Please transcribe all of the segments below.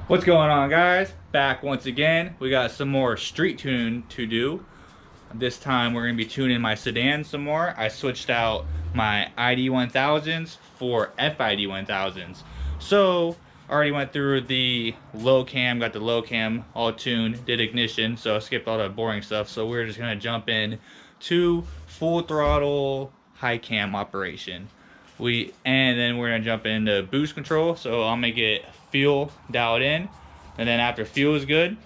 What's going on, guys? Back once again. We got some more street tuning to do. This time we're going to be tuning my sedan some more. I switched out my ID1000s for FID 1000s. So already went through the low cam, got the low cam all tuned, did ignition, so I skipped all the boring stuff. So we're just going to jump in to full throttle high cam operation. And then we're gonna jump into boost control. So I'm gonna get fuel dialed in, and then after fuel is good,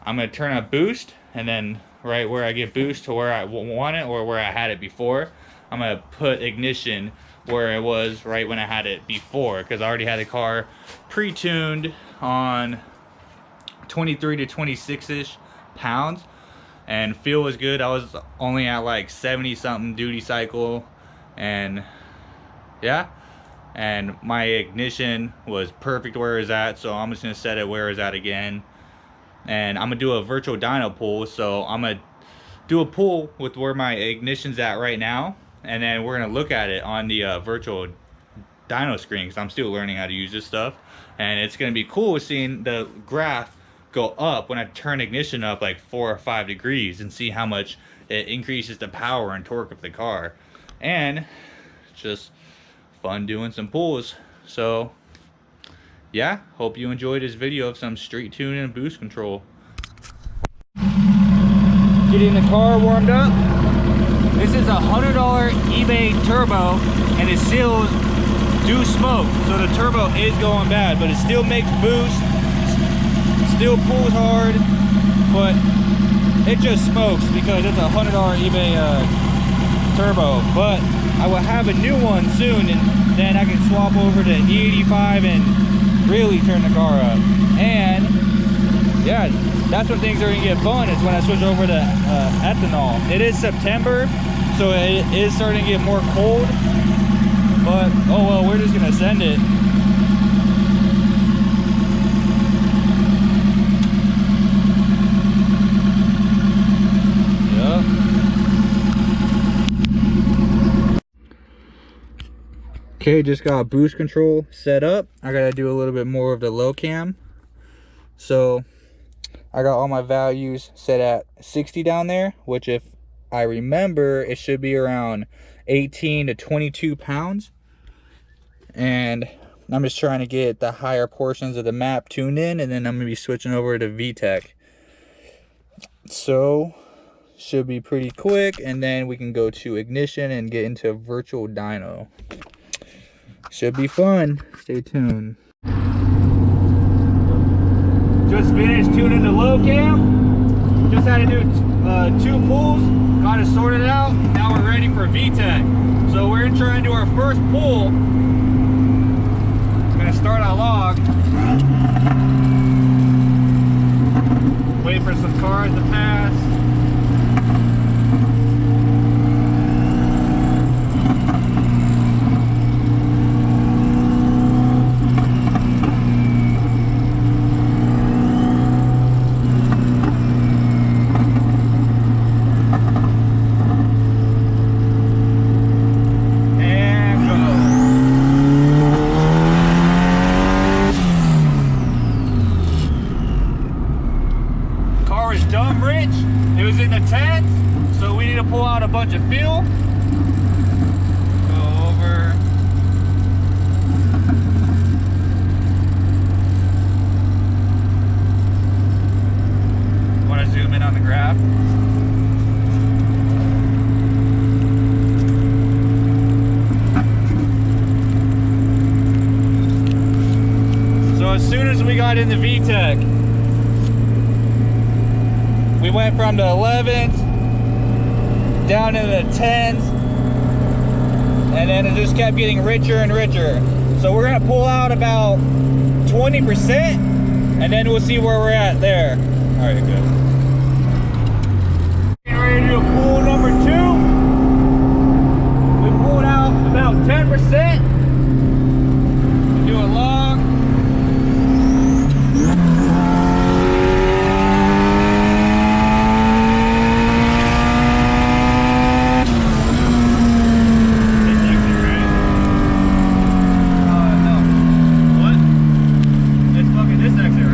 I'm gonna turn up boost, and then right where I get boost to where I want it or where I had it before, I'm gonna put ignition where it was right when I had it before, because I already had the car pre-tuned on 23 to 26-ish pounds, and fuel was good. I was only at like 70 something duty cycle, and yeah, and my ignition was perfect where it's at, so I'm just gonna set it where it's at again. And I'm gonna do a virtual dyno pull, so I'm gonna do a pull with where my ignition's at right now, and then we're gonna look at it on the virtual dyno screen, because I'm still learning how to use this stuff. And it's gonna be cool seeing the graph go up when I turn ignition up like 4 or 5 degrees, and see how much it increases the power and torque of the car. And just fun doing some pulls. So yeah, hope you enjoyed this video of some street tuning and boost control. Getting the car warmed up. This is a $100 eBay turbo, and the seals do smoke, so the turbo is going bad, but it still makes boost, still pulls hard, but it just smokes because it's a $100 eBay turbo. But I will have a new one soon, and then I can swap over to E85 and really turn the car up. And yeah, that's when things are gonna get fun, is when I switch over to ethanol. It is September, so it is starting to get more cold, but oh well, we're just gonna send it. Okay, just got boost control set up. I gotta do a little bit more of the low cam. So I got all my values set at 60 down there, which if I remember, it should be around 18 to 22 pounds. And I'm just trying to get the higher portions of the map tuned in, and then I'm gonna be switching over to VTEC. So should be pretty quick, and then we can go to ignition and get into virtual dyno. Should be fun. Stay tuned. Just finished tuning the low cam. Just had to do 2 pulls. Got it sorted out. Now we're ready for VTEC. So we're gonna try and do our first pull. I'm gonna start our log. Wait for some cars to pass. Dumb rich, it was in the 10s, so we need to pull out a bunch of fuel. Go over. Want to zoom in on the graph? So as soon as we got in the VTEC, we went from the 11s down into the 10s, and then it just kept getting richer and richer. So we're gonna pull out about 20%, and then we'll see where we're at there. All right, good. Getting ready to do pull number 2. We pulled out about 10%. Do a log. This exit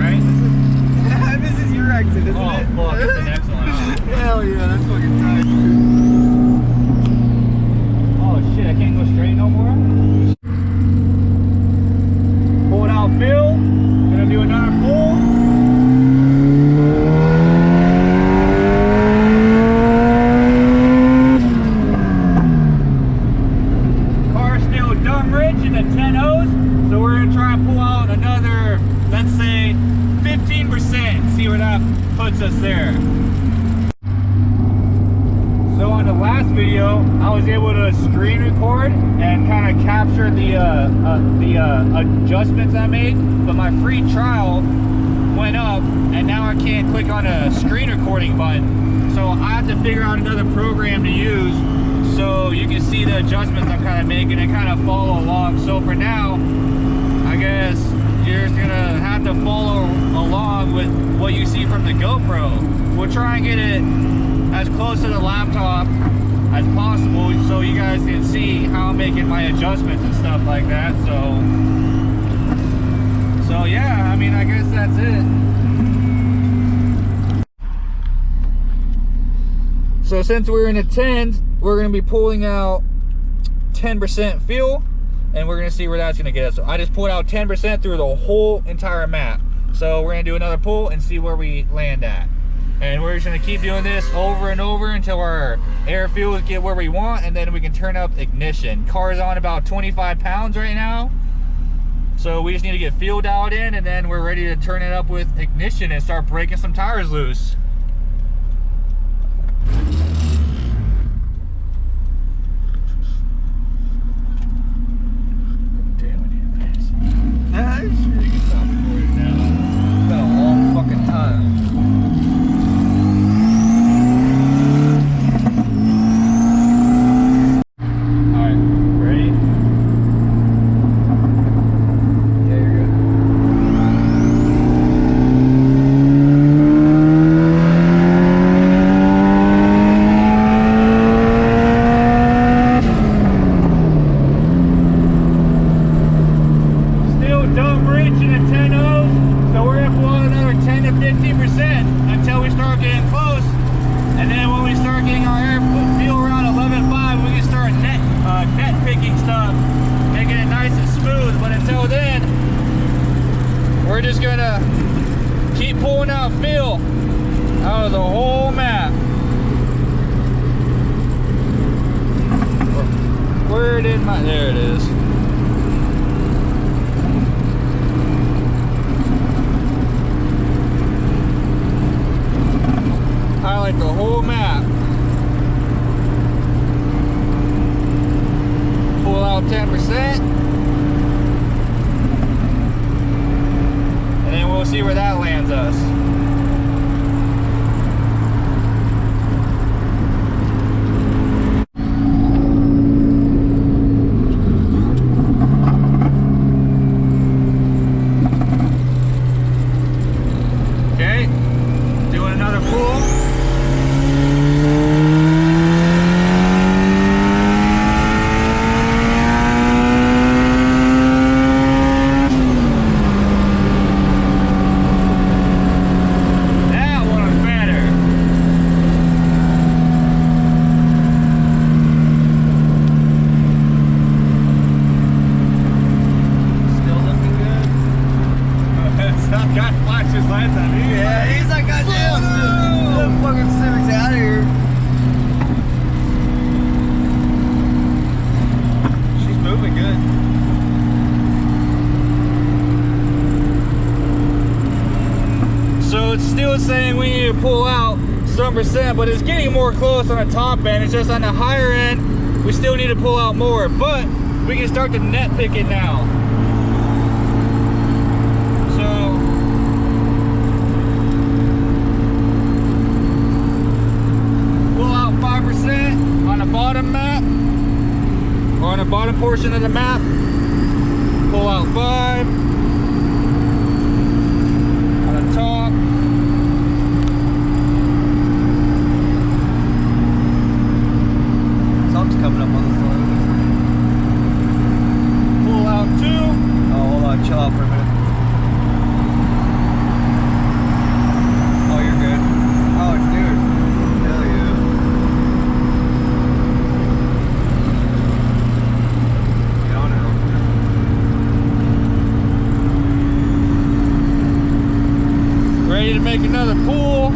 fill. Gonna do another pull. Car's still dumb rich in the 10-0s, so we're gonna try and pull out another, let's say, 15%. See where that puts us there. So on the last video, I was able to screen record and kind of capture the adjustments I made, but my free trial went up and now I can't click on a screen recording button. So I have to figure out another program to use so you can see the adjustments I'm kind of making and kind of follow along. So for now, I guess you're just gonna have to follow along with what you see from the GoPro. We'll try and get it as close to the laptop as possible so you guys can see how I'm making my adjustments and stuff like that. So yeah, I mean, I guess that's it. So since we're in the 10s, we're gonna be pulling out 10% fuel, and we're gonna see where that's gonna get us. So I just pulled out 10% through the whole entire map. So we're gonna do another pull and see where we land at. And we're just gonna keep doing this over and over until our air fuels get where we want, and then we can turn up ignition. Car's on about 25 pounds right now. So we just need to get fuel dialed in, and then we're ready to turn it up with ignition and start breaking some tires loose. We're just gonna keep pulling out fuel out of the whole map. Where did my, there it is. Highlight the whole map. Pull out 10%. We'll see where that lands us. Okay, doing another pull. Yeah, he's like, goddamn, the fucking Civic's out of here. She's moving good. So it's still saying we need to pull out some percent, but it's getting more close on the top end. It's just on the higher end, we still need to pull out more, but we can start to net pick it now. On the bottom map, or on the bottom portion of the map, pull out 5. On the top, something's coming up on the front. pull out 2. Oh, hold on, chill out for a minute. Oh, you're good. Oh, dude. Hell yeah. Get on it. Ready to make another pool.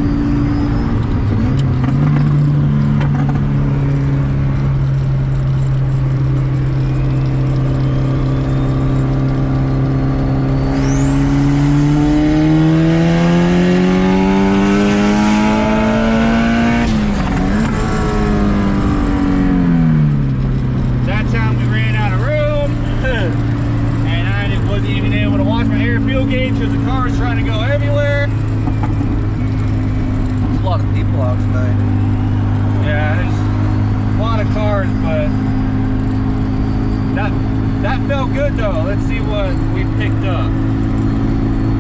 That felt good though. Let's see what we picked up.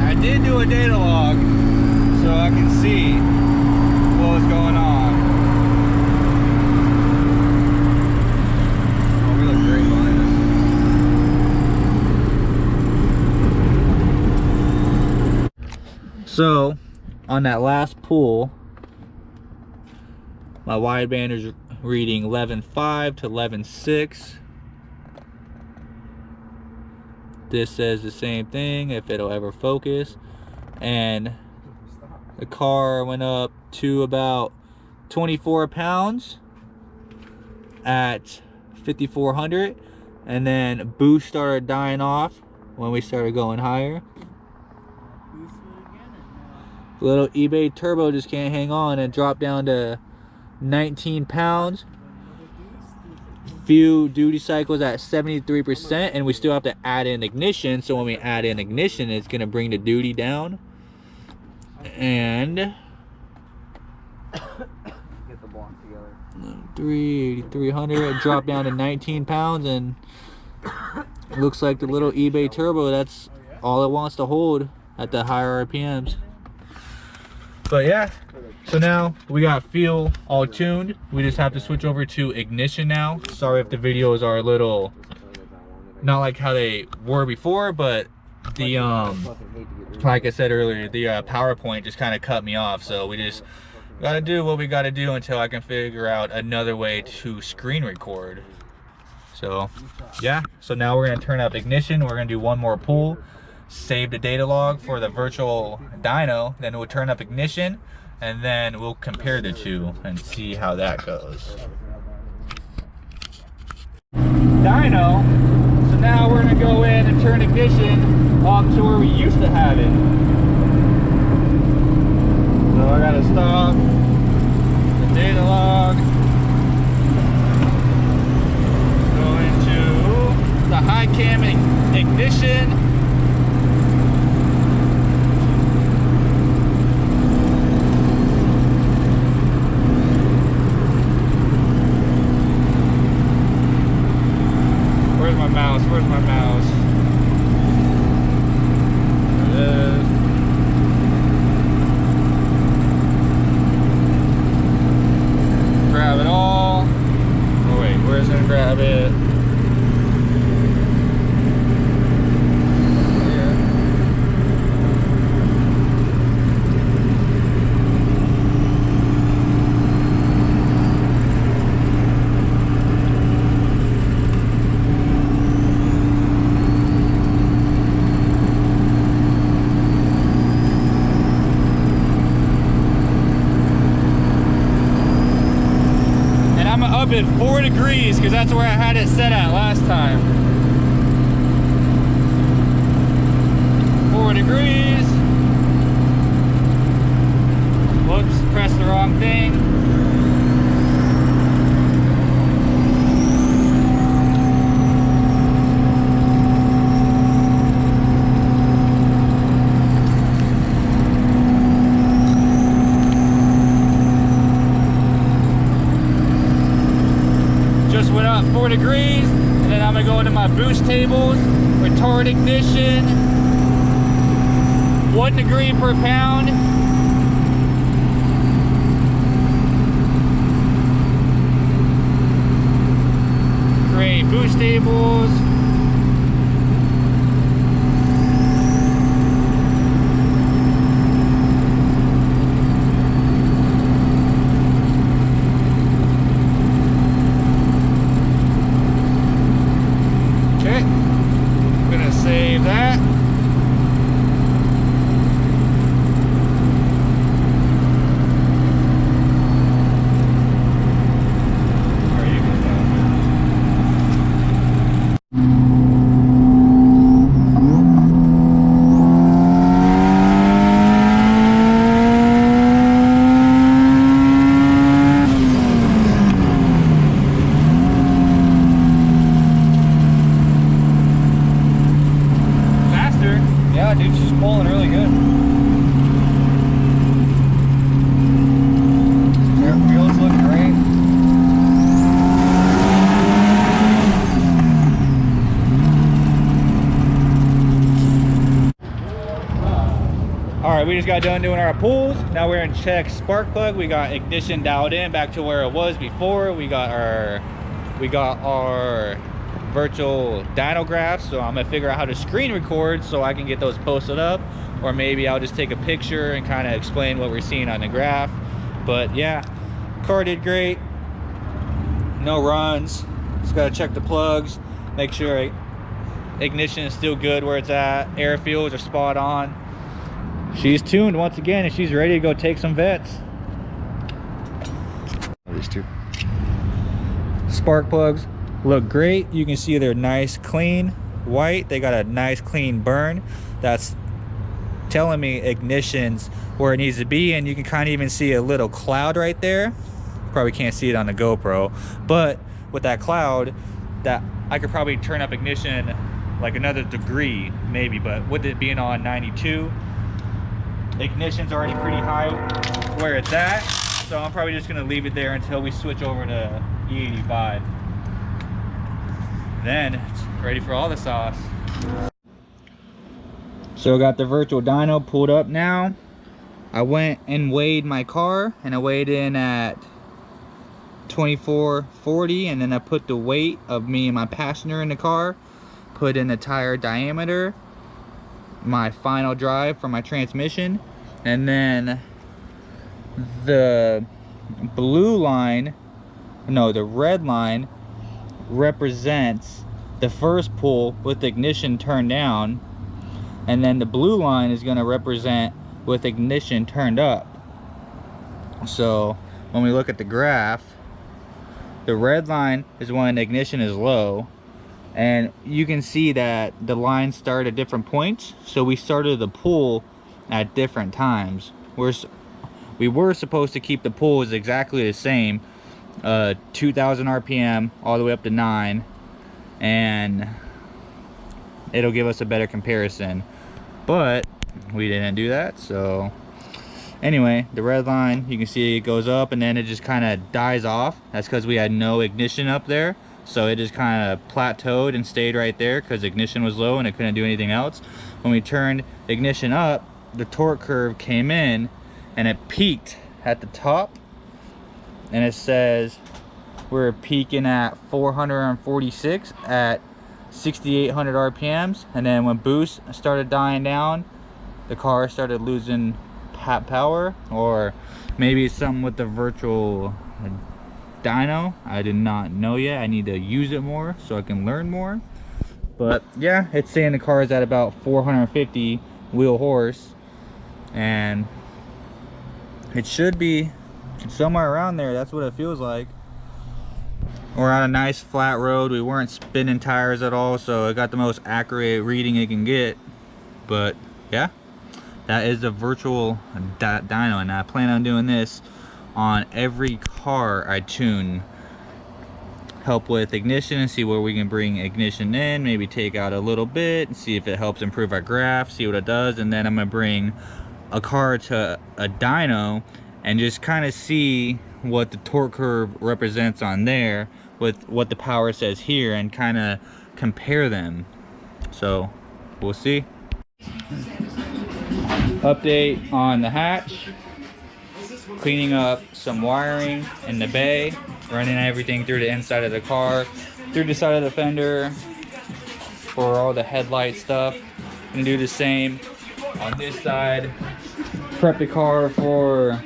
I did do a data log so I can see what was going on. Oh, we look great behind us. So on that last pull, my wideband is reading 11.5 to 11.6. This says the same thing, if it'll ever focus. And the car went up to about 24 pounds at 5,400, and then boost started dying off when we started going higher. The little eBay turbo just can't hang on and dropped down to 19 pounds. Few duty cycles at 73%, and we still have to add in ignition. So when we add in ignition, it's going to bring the duty down. And Get the block together. 3,300 dropped down to 19 pounds, and looks like the little eBay turbo, that's all it wants to hold at the higher RPMs. But yeah, so now we got fuel all tuned. We just have to switch over to ignition now. Sorry if the videos are a little not like how they were before, but the like I said earlier, the PowerPoint just kind of cut me off. So we just gotta do what we gotta do until I can figure out another way to screen record. So yeah, so now we're gonna turn up ignition. We're gonna do one more pull, save the data log for the virtual dyno, then we'll turn up ignition, and then we'll compare the two and see how that goes. Dyno, so now we're gonna go in and turn ignition up to where we used to have it. So I gotta stop the data log, go into the high cam ignition. Where's my mouse? There it is. Grab it all. Oh wait, where's it gonna grab it? Up at 4 degrees because that's where I had it set at last time. 4 degrees. Whoops, pressed the wrong thing. Just went up 4 degrees, and then I'm gonna go into my boost tables, retard ignition, 1 degree per pound. Create boost tables. Save that. Yeah, dude, she's pulling really good. Air fuels look great. All right, we just got done doing our pulls. Now we're in check spark plug. We got ignition dialed in back to where it was before. We got our virtual dyno graphs. So I'm gonna figure out how to screen record so I can get those posted up, or maybe I'll just take a picture and kind of explain what we're seeing on the graph. But yeah, car did great. No runs. Just gotta check the plugs, make sure ignition is still good where it's at. Air fuels are spot on. She's tuned once again and she's ready to go take some vets. These two spark plugs look great. You can see they're nice, clean, white. They got a nice, clean burn. That's telling me ignition's where it needs to be, and you can kind of even see a little cloud right there. Probably can't see it on the GoPro, but with that cloud, that I could probably turn up ignition like another degree maybe, but with it being on 92, ignition's already pretty high where it's at, so I'm probably just gonna leave it there until we switch over to E85. Then it's ready for all the sauce. So I got the virtual dyno pulled up now. I went and weighed my car, and I weighed in at 2440, and then I put the weight of me and my passenger in the car, put in the tire diameter, my final drive for my transmission, and then the blue line, no, the red line represents the first pull with ignition turned down, and then the blue line is going to represent with ignition turned up. So when we look at the graph, the red line is when ignition is low, and you can see that the lines start at different points. So we started the pull at different times. We were supposed to keep the pulls exactly the same, 2000 RPM all the way up to 9, and it'll give us a better comparison, but we didn't do that. So anyway, the red line, you can see it goes up and then it just kind of dies off. That's because we had no ignition up there, so it just kind of plateaued and stayed right there because ignition was low and it couldn't do anything else. When we turned ignition up, the torque curve came in and it peaked at the top, and it says we're peaking at 446 at 6,800 RPMs, and then when boost started dying down, the car started losing power, or maybe it's something with the virtual dyno. I did not know yet. I need to use it more so I can learn more. But yeah, it's saying the car is at about 450 wheel horse, and it should be somewhere around there. That's what it feels like. We're on a nice flat road. We weren't spinning tires at all, so it got the most accurate reading it can get. But yeah, that is the virtual dyno, and I plan on doing this on every car I tune. Help with ignition and see where we can bring ignition in, maybe take out a little bit and see if it helps improve our graph, see what it does. And then I'm gonna bring a car to a dyno and just kind of see what the torque curve represents on there with what the power says here, and kind of compare them. So we'll see. Update on the hatch. Cleaning up some wiring in the bay, running everything through the inside of the car, through the side of the fender for all the headlight stuff. Gonna do the same on this side. Prep the car for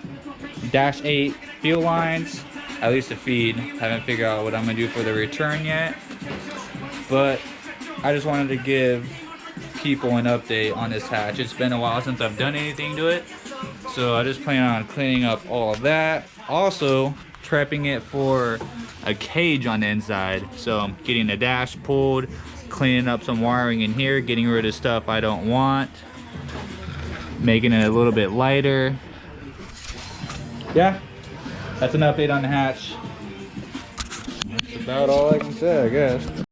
dash 8 fuel lines, at least the feed. Haven't figured out what I'm gonna do for the return yet, but I just wanted to give people an update on this hatch. It's been a while since I've done anything to it, so I just plan on cleaning up all of that. Also prepping it for a cage on the inside, so I'm getting the dash pulled, cleaning up some wiring in here, getting rid of stuff I don't want, making it a little bit lighter. Yeah, that's an update on the hatch. That's about all I can say, I guess.